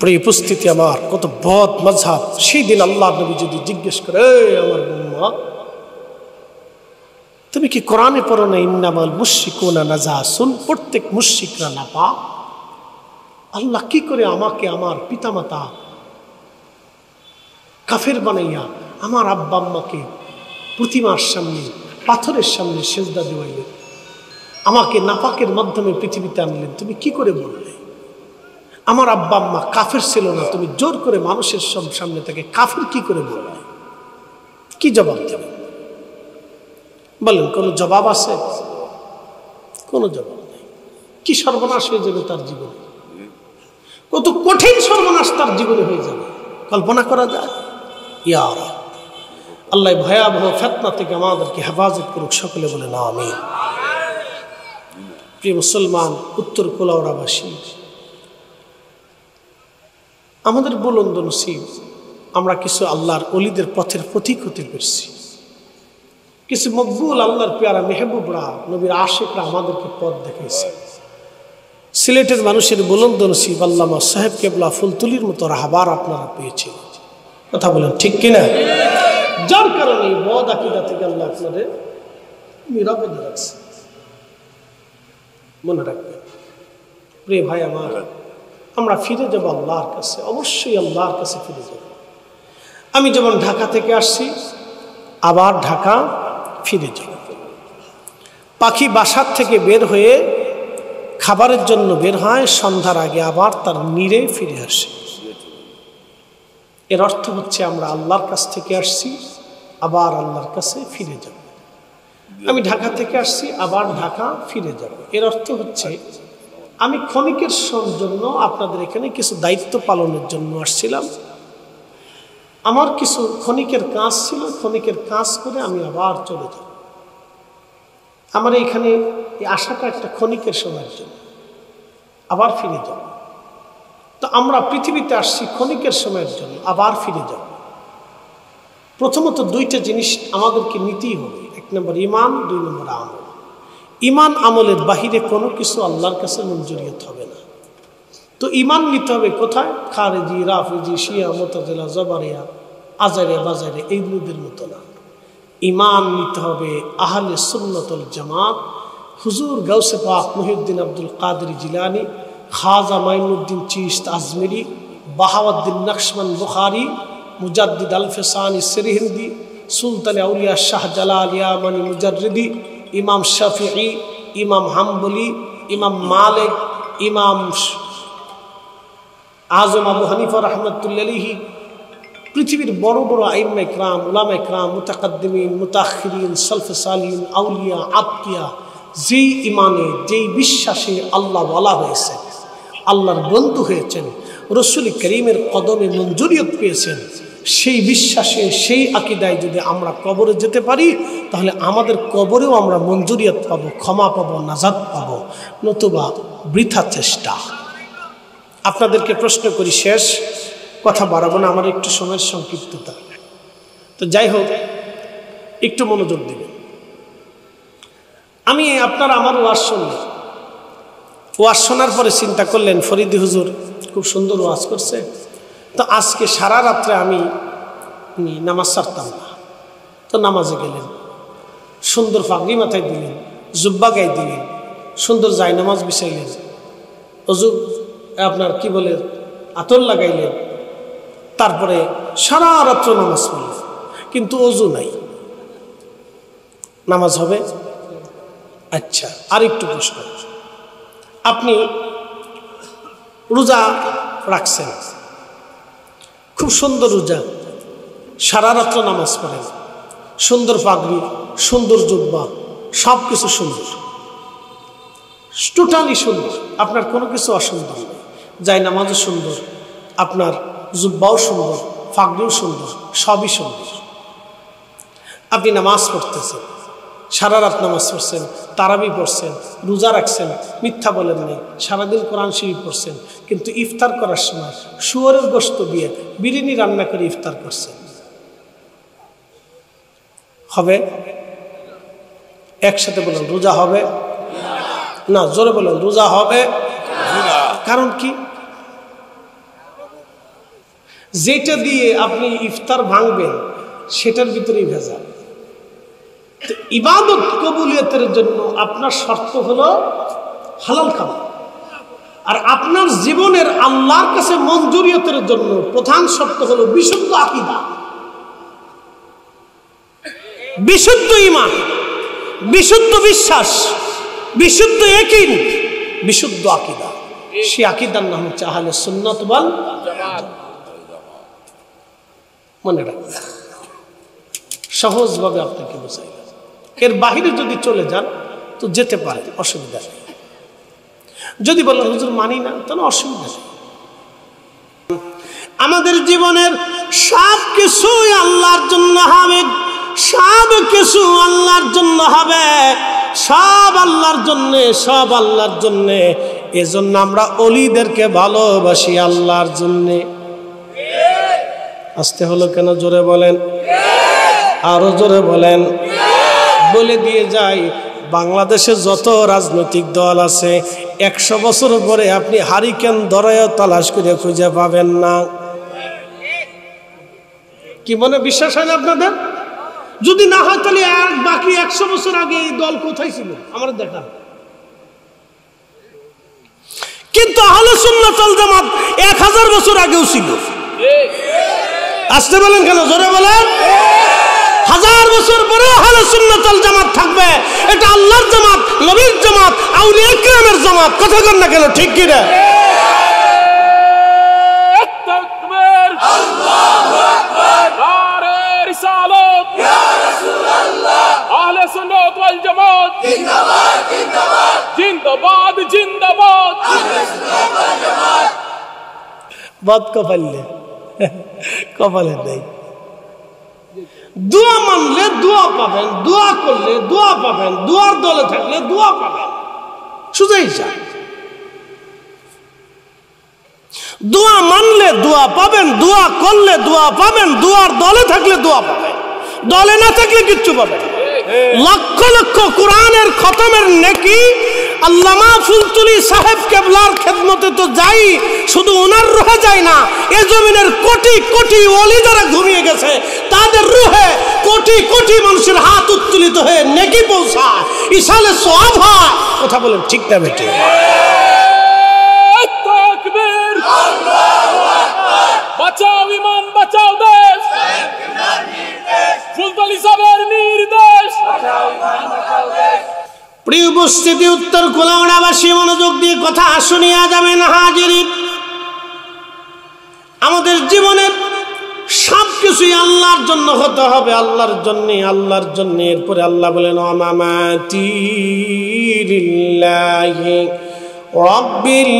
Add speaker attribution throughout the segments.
Speaker 1: প্রিয় উপস্থিতি আমার, কত বদ মাযহাব। সেই দিন আল্লাহ নবী যদি জিজ্ঞেস করে, আমার উম্মত তুমি কি কোরআনে পড়ো না, ইন্নামাল মুশরিকুনা নাজাসুন, প্রত্যেক মুশরিকরা নাপাক। আল্লাহ কি করে আমাকে আমার পিতামাতা কাফের বানাইয়া আমার আব্বা আম্মাকে প্রতিমার সামনে, পাথরের সামনে সেজদা দেওয়াইলেন, আমাকে নাপাকের মাধ্যমে পৃথিবীতে আনলেন, তুমি কি করে বললে? আমার আব্বা আম্মা কাফের ছিল না, তুমি জোর করে মানুষের সব সামনে থেকে কাফের কি করে বললে? কি জবাব দেবে বলেন? কোনো জবাব আছে? কোনো জবাব নেই। কি সর্বনাশ হয়ে যাবে তার জীবনে, কত কঠিন সর্বনাশ তার জীবনে হয়ে যাবে, কল্পনা করা যায়? ইয়া রাব, আল্লাহ ভয়াবহ ফিতনা থেকে আমাদেরকে হেফাজত করুক, সকলে বলে না আমিন। প্রিয় মুসলমান, উত্তর কোলাউড়াবাসী, আমাদের বুলন্দ নসিব, আমরা কিছু আল্লাহর ওলিদের পথের পথিক হতে পেরেছি। কিছু মকবুল আল্লাহর পেয়ারা মেহবুবরা, নবীর আশিকরা আমাদেরকে পথ দেখাইছে। সিলেটের মানুষের বুলন্দ নসিব আল্লামা সাহেব কেবলা ফুলতুলির মতো রাহবার আপনারা পেয়েছেন। কথা বলেন ঠিক কিনা? যার কারণে বদ আকীদা থেকে আল্লাহ আপনাদের নিরাপদে রাখছে। মনে রাখবেন প্রিয় ভাই আমার, আমরা ফিরে যাব আল্লাহর কাছে, অবশ্যই আল্লাহর কাছে ফিরে যাব। আমি যেমন ঢাকা থেকে আসছি, আবার ঢাকা ফিরে যাব। পাখি বাসার থেকে বের হয়ে খাবারের জন্য বের হয়, সন্ধ্যার আগে আবার তার নীড়ে ফিরে আসে। এর অর্থ হচ্ছে আমরা আল্লাহর কাছ থেকে আসছি, আবার আল্লাহর কাছে ফিরে যাব। আমি ঢাকা থেকে আসছি, আবার ঢাকা ফিরে যাব। এর অর্থ হচ্ছে আমি ক্ষণিকের জন্য আপনাদের এখানে কিছু দায়িত্ব পালনের জন্য আসছিলাম। আমার কিছু ক্ষণিকের কাজ ছিল, ক্ষণিকের কাজ করে আমি আবার চলে যাব। আমার এখানে এই আশাটা একটা ক্ষণিকের সময়ের জন্য, আবার ফিরে যাব। তো আমরা পৃথিবীতে আসছি ক্ষণিকের সময়ের জন্য, আবার ফিরে যাব। প্রথমত দুইটা জিনিস আমাদেরকে নিতেই হবে। এক নম্বর ইমান, দুই নম্বর আমল। ইমান আমলের বাহিরে কোনো কিছু আল্লাহর কাছে মঞ্জুরিয়ত হবে না। তো ইমান নিতে হবে কোথায়? খারেজি, রাফিজি, শিয়া, মুতাজিলা, জবারিয়া, আজারে বাজারে এইগুলোদের মতো না। ইমান নিতে হবে আহলে সুন্নাতুল জামাত, হুজুর গাউসে পাক মুহিউদ্দিন আব্দুল কাদের জিলানী, খাজা মাইনুদ্দিন চিশত আজমেরি, বাহাউদ্দিন নকশবন্দ বুখারী, মুজাদ্দিদ আল ফিসানি সিরহিন্দি, সুলতান আউলিয়া শাহ জালাল ইয়ামানি মুজাররিদি, ইমাম শাফিঈ, ইমাম হাম্বলি, ইমাম মালিক, ইমাম আজম আবু হানিফা রাহমাতুল্লাহি আলাইহি, পৃথিবীর বড় বড় আইম্মা ইকরাম, উলামা ইকরাম, মুতাকাদ্দিমিন, মুতাআখিরিন, সালফে সালিহিন, আউলিয়া, আতকিয়া, যেই ইমানে, যেই বিশ্বাসে আল্লাহ ওয়ালা হয়েছে, আল্লাহর বন্ধু হয়েছেন, রসুল করিমের কদমে মঞ্জুরিয়ত পেয়েছেন, সেই বিশ্বাসে, সেই আকীদায় যদি আমরা কবরে যেতে পারি, তাহলে আমাদের কবরেও আমরা মঞ্জুরিয়ত পাবো, ক্ষমা পাবো, নাজাত পাবো। নতুবা বৃথা চেষ্টা। আপনাদেরকে প্রশ্ন করি, শেষ কথা বাড়াবো না, আমার একটু সময়ের সংক্ষিপ্ততা। তো যাই হোক, একটু মনোযোগ দেবেন। আমি আপনারা আমার ওয়াজ শুনলেন, ওয়াজ শোনার পরে চিন্তা করলেন ফরিদি হুজুর খুব সুন্দর ওয়াজ করছে, তো আজকে সারা রাত্রে আমি নামাজ ছাড়তাম না। তো নামাজে গেলেন, সুন্দর পাগড়ি মাথায় দিলেন, জুব্বা গায়ে দিলেন, সুন্দর জায় নামাজ বিছাইলেন, অজু আপনার কি বলে আতর লাগাইলেন, তারপরে সারা রাত্র নামাজ পড়লেন, কিন্তু অজু নাই, নামাজ হবে? আচ্ছা, আর একটু প্রশ্ন, আপনি রোজা রাখছেন, খুব সুন্দর রোজা, সারা রাত্র নামাজ পড়েন, সুন্দর পাগড়ি, সুন্দর জুব্বা, সব কিছু সুন্দর, টোটালি সুন্দর, আপনার কোনো কিছু অসুন্দর নেই। যাই নামাজও সুন্দর, আপনার জুব্বাও সুন্দর, পাগড়িও সুন্দর, সবই সুন্দর। আপনি নামাজ পড়তেছেন, সারা রাত নামাজ পড়ছেন, তারাবি পড়ছেন, রোজা রাখছেন, মিথ্যা বলেন নাই, সারাদিন কোরআন শরীফ পড়ছেন, কিন্তু ইফতার করার সময় শুয়োরের গোশত দিয়ে বিরিয়ানি রান্না করে ইফতার করছেন, হবে? একসাথে বলেন, রোজা হবে না? জোরে বলেন, রোজা হবে? কারণ কি? যেটা দিয়ে আপনি ইফতার ভাঙবেন সেটার ভিতরেই ভেজাল। তো ইবাদত কবুলিয়তের জন্য আপনার শর্ত হলো হালাল খাবার, আর আপনার জীবনের আল্লাহর কাছে মঞ্জুরিয়তের জন্য প্রধান শর্ত হলো বিশুদ্ধ আকীদা, বিশুদ্ধ ঈমান, বিশুদ্ধ বিশ্বাস, বিশুদ্ধ ইয়াকিন, বিশুদ্ধ আকীদা। সেই আকীদার নাম হচ্ছে আহলে সুন্নাত ওয়াল জামাত। মনে রাখবেন, সহজভাবে আপনাকে বোঝাইলাম। এর বাহিরে যদি চলে যান তো যেতে পারে, অসুবিধা নেই। যদি বলেন হুজুর মানি না, তাহলে অসুবিধা নেই। আমাদের জীবনের সব কিছুই আল্লাহর জন্য হবে, সব কিছু আল্লাহর জন্য হবে, সব আল্লাহর জন্য, সব আল্লাহর জন্য। এজন্য আমরা ওলিদেরকে ভালোবাসি আল্লাহর জন্য। আসতে হলো কেন? জোরে বলেন, আরো জোরে বলেন। বলে দিয়ে যাই, বাংলাদেশে যত রাজনৈতিক দল আছে 100 বছর পরে আপনি হারিকেন ধরায় তালাশ করে খুঁজে পাবেন না। কি মনে বিশ্বাস হয় না আপনাদের? যদি না হয় তাহলে বাকি 100 বছর আগে এই দল কোথায় ছিল আমার দেখান। কিন্তু আহলে সুন্নাত ওয়াল জামাত 1000 বছর আগেও ছিল। আসতে বলেন কেন? জোরে বলেন। 1000 বছর পরে আহলে সুন্নাত ওয়াল জামাত থাকবে। এটা আল্লাহর জামাত, নবীর জামাত, আউলিয়া কিরামের জামাত। কথা বলেন না কেন? ঠিক কি না?
Speaker 2: তাকবীর, আল্লাহু আকবার, নারে রিসালাত, ইয়া রাসূলুল্লাহ, আহলে সুন্নাত ওয়াল জামাত জিন্দাবাদ, জিন্দাবাদ, জিন্দাবাদ, জিন্দাবাদ, আহলে সুন্নাত ওয়াল জামাত।
Speaker 1: বাদ কপালে কপালে নেই। দোয়া মানলে দোয়া পাবেন, দোয়া করলে দোয়া পাবেন, দোয়ার দলে থাকলে দোয়া পাবেন। সোজা হিসাব। দোয়া মানলে দোয়া পাবেন, দোয়া করলে দোয়া পাবেন, দোয়ার দলে থাকলে দোয়া পাবেন, দলে না থাকলে কিচ্ছু পাবেন। লক্ষ লক্ষ কোরআনের খতমের নেকি আল্লামা ফুলতুলি সাহেব কেবলার খেদমতে তো যাই, শুধু ওনার রুহে যায় না, এ জমিনের কোটি কোটি ওলি যারা ঘুমিয়ে গেছে তাদের রুহে কোটি কোটি মানুষের হাত উত্তোলিত হয়ে নেকি পৌঁছায়, ইসালে সওয়াব হয়। কথা বলেন ঠিক না বেটে?
Speaker 2: তাকবীর, আল্লাহু আকবার, বাঁচাও ঈমান, বাঁচাও দেশ, ফুলতলি সাহেবের নির্দেশ, বাঁচাও ঈমান, বাঁচাও দেশ।
Speaker 1: প্রিয় উপস্থিতি, উত্তর কুলাউড়াবাসী মনোযোগ দিয়ে কথা শুনিয়া যাবেন। হাজিরিন, আমাদের জীবনের সবকিছুই আল্লাহর জন্য হতে হবে, আল্লাহর জন্য, আল্লাহর জন্য। এরপরে আল্লাহ বলেন ওয়ামামাতি লিল্লাহি রাব্বিল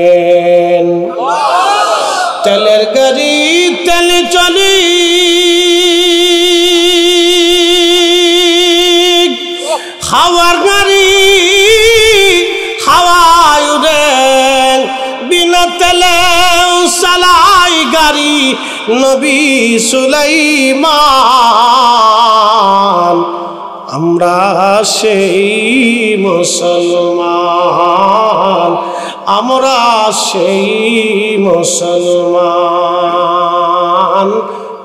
Speaker 1: আলামিন। তেলের গাড়ি তেলে চলি, হাওয়ার গাড়ি হাওয়ায় উড়ে, বিনা তেলে চালাই গাড়ি নবী সুলাইমান। আমরা সেই মুসলমান, আমরা সেই মুসলমান।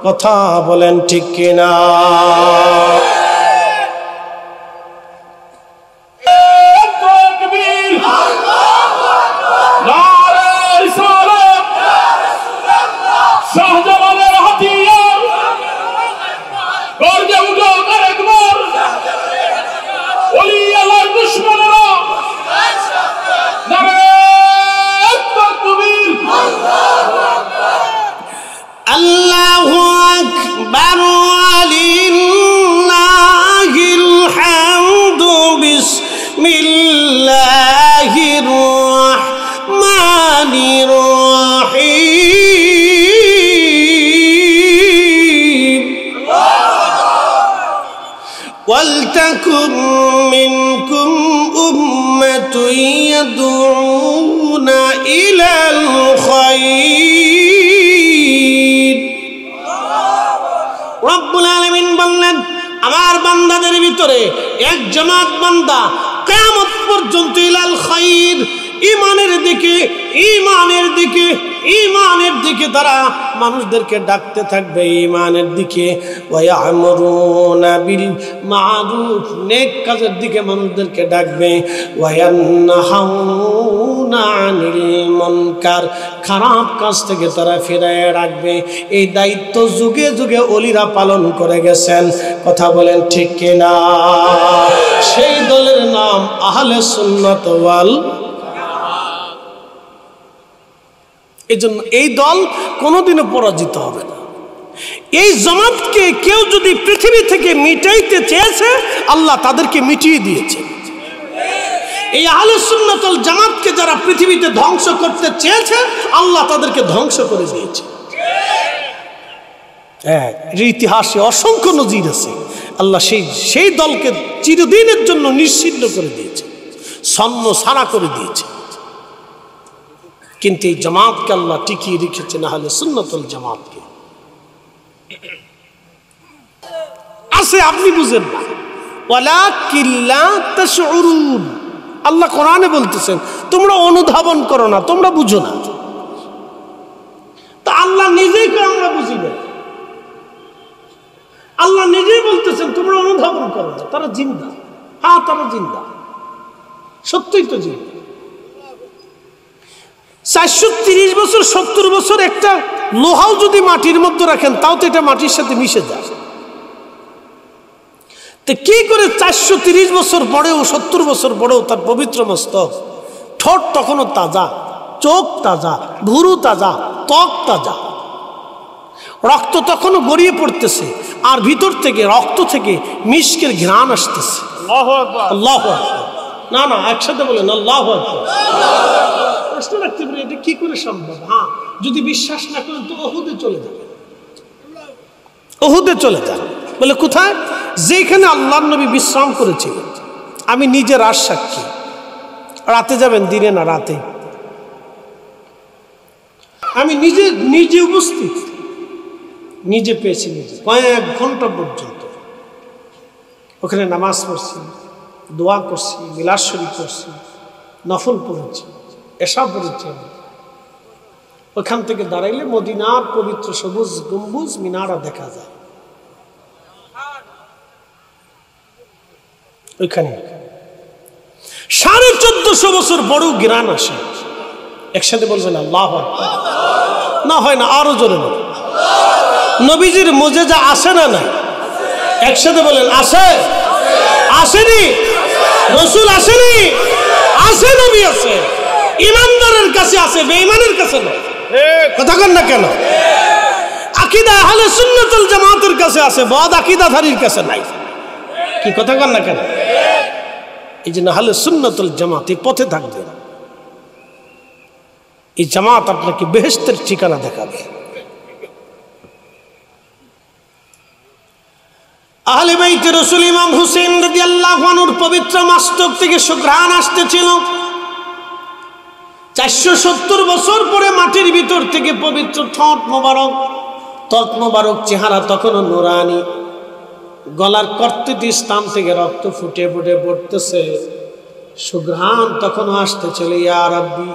Speaker 1: কথা বলেন ঠিক কিনা?
Speaker 2: তাকবীর, আল্লাহু আকবার, নারে রিসালাত, ইয়া রাসূলুল্লাহ, শাহজালালের হাতিয়ার, গর্জে উঠো আরেকবার, ওলি আল্লাহর দুশমনেরা, নারে তাকবীর, আল্লাহু আকবার,
Speaker 1: আল্লাহু আকবার, ওয়ালিল্লাহিল হামদু, বিসমিল্লাহির রাহমানির রাহিম। ওয়ালতাকুম মিনকুম উম্মাতুন ইয়াদউনা ইলাল খায়র। রব্বুল আলামিন বললেন, আমার বান্দাদের ভিতরে এক জামাত বান্দা কিয়ামত পর্যন্ত ইলাল খায়র, ঈমানের দিকে, ঈমানের দিকে, ঈমানের দিকে তারা মানুষদেরকে ডাকতে থাকবে, ঈমানের দিকে। ওয়া ইয়া'মুরুনা বিল মা'রুফ, নেক কাজের দিকে মানুষদেরকে ডাকবে। ওয়া ইয়ানহাউনা আনিল মুনকার, খারাপ কাজ থেকে তারা ফিরিয়ে রাখবে। এই দায়িত্ব যুগে যুগে ওলিরা পালন করে গেছেন। কথা বলেন ঠিক কিনা? সেই দলের নাম আহলে সুন্নাত ওয়াল। এই জন্য এই দল কোনোদিনও পরাজিত হবে না। এই জামাতকে কেউ যদি পৃথিবী থেকে মিটাইতে চেয়েছে, আল্লাহ তাদেরকে মিটিয়ে দিয়েছে। এই আহলে সুন্নাত ওয়াল জামাতকে যারা পৃথিবীতে ধ্বংস করতে চেয়েছে, আল্লাহ তাদেরকে ধ্বংস করে দিয়েছে। এর ইতিহাসে অসংখ্য নজির আছে। আল্লাহ সেই দলকে চিরদিনের জন্য নিশ্চিহ্ন করে দিয়েছে, ছন্ন ছাড়া করে দিয়েছে। কিন্তু এই জামাতকে আল্লাহ টিকিয়ে রেখেছেন, আহলে সুন্নাত ওয়াল জামাতকে। আছে আপনি বুঝেন না, ওয়ালাকিন লা তাশউরুন। আল্লাহ কোরআনে বলতেছেন তোমরা অনুধাবন করো না, তোমরা বুঝো না। তা আল্লাহ নিজেই কো আমরা বুঝি না। আল্লাহ নিজেই বলতেছেন তোমরা অনুধাবন করো না। তারা জিন্দা, হ্যাঁ তারা জিন্দা, সত্যই তো জিন্দা। 430 বছর 70 বছর একটা লোহাও যদি মাটির মধ্যে রাখেন, তাও তো এটা মাটির সাথে মিশে যায়। তো কি করে 430 বছর পরেও 70 বছর পরেও তার পবিত্র মস্তক, ঠোঁট তখনও তাজা, চোখ তাজা, ভুরু তাজা, ত্বক তাজা, রক্ত তখনও গড়িয়ে পড়তেছে, আর ভিতর থেকে রক্ত থেকে মিশকের ঘ্রাণ আসতেছে। আল্লাহু আকবার, আল্লাহু আকবার। না না, একসাথে বলেন আল্লাহু আকবার। প্রশ্ন রাখতে পারি এটা কি করে সম্ভব? হ্যাঁ, যদি বিশ্বাস না করেন তো উহুদে চলে যাবে, উহুদে চলে যান। বলে কোথায়? যেখানে আল্লাহর নবী বিশ্রাম করেছিলেন। আমি নিজে রাত সাক্ষী। রাতে যাবেন, দিনে না, রাতে। আমি নিজে উপস্থিত, নিজে পেয়েছি, নিজে কয়েক ঘন্টা পর্যন্ত ওখানে নামাজ পড়ছি, দোয়া করছি, মিলাদ শরীফ করছি, নফল পড়েছি, এসা পড়েছি। ওখান থেকে দাঁড়াইলে মদিনার পবিত্র সবুজ গম্বুজ মিনারা দেখা যায়। ওইখানে 1450 বছর বড় গ্রান আসে। একসাথে বলবেন আল্লাহু আকবার। না হয় না, আরো জোরে বলেন। নবীজির মুজিজা আসে না নাই? একসাথে বলেন আসে। আসেনি? রাসূল আসেনি? আছে, নবী আছে। ইমানদারের কাছে আছে, বেঈমানের কাছে না। কথা কন না কেন? আকীদা আহলে সুন্নাত ওয়াল জামাতের কাছে আছে, বদ আকীদাধারীর কাছে নাই। কি কথা কন না কেন? এই জন্য আহলে সুন্নাত ওয়াল জামাত এই পথে থাকবে। এই জামাত আপনাকে বেহেশতের ঠিকানা দেখাবে। আহলে বাইত রাসূল ইমাম হুসাইন রাদিয়াল্লাহু আনহুর পবিত্র মস্তক থেকে সুঘ্রাণ আসতেছিল। 470 বছর পরে মাটির ভিতর থেকে পবিত্র ঠোঁট মোবারক, ত্বক মোবারক, চেহারা তখনও নুরানি, গলার কর্তৃত স্থান থেকে রক্ত ফুটে ফুটে পড়তেছে, সুঘ্রাণ তখনও আসতেছিল। ইয়া রাব্বি,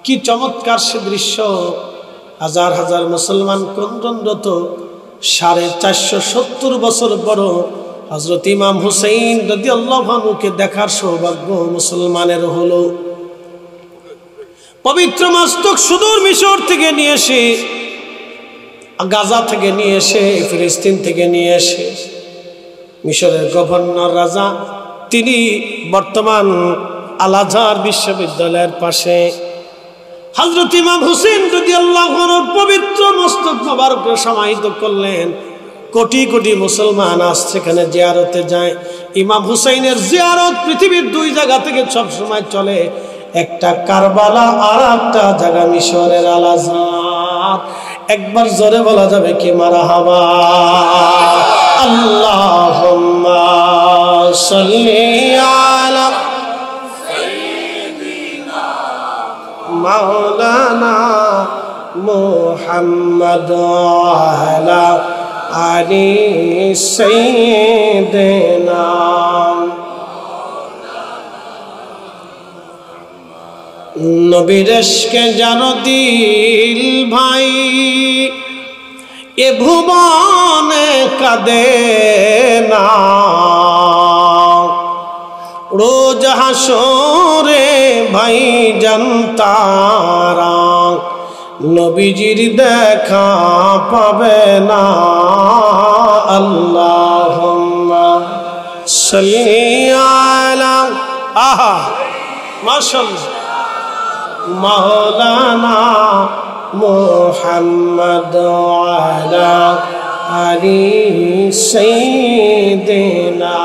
Speaker 1: কি চমৎকার সে দৃশ্য! হাজার হাজার মুসলমান ক্রন্দনরত। 470 বছর পর হযরত ইমাম হুসাইন রাদিয়াল্লাহু আনহুকে দেখার সৌভাগ্য মুসলমানের হলো। পবিত্র মস্তক সুদূর মিশর থেকে নিয়ে এসে, গাজা থেকে নিয়ে এসে, ফিলিস্তিন থেকে নিয়ে এসে, মিশরের গভর্নর রাজা, তিনি বর্তমান আল আজহার বিশ্ববিদ্যালয়ের পাশে হযরত ইমাম হুসাইন রাদিয়াল্লাহু আনহুর পবিত্র মস্তক মোবারককে সমাহিত করলেন। কোটি কোটি মুসলমান আজ সেখানে জিয়ারতে যায়। ইমাম হুসাইনের জিয়ারত পৃথিবীর 2 জায়গা থেকে সব সময় চলে, একটা কারবালা আর একটা জায়গা মিশরের আল আজহার। একবার জোরে বলা যাবে কি মারহাবা? আল্লাহুম্মা সাল্লি আলা সাইয়্যিদিনা মাওলানা মুহাম্মদ আলা আলি সাইয়্যিদিনা নবীর ইশকে যার দিল ভাই এ ভুবনে কাঁদে না রোজ হাসরে ভাই জানতারা নবীজির দেখা পাবে না আল্লাহুম্মা সাল্লি আলা আহা মাশাআল্লাহ মাওলানা মুহাম্মদ আলা আলি সাইয়্যিদিনা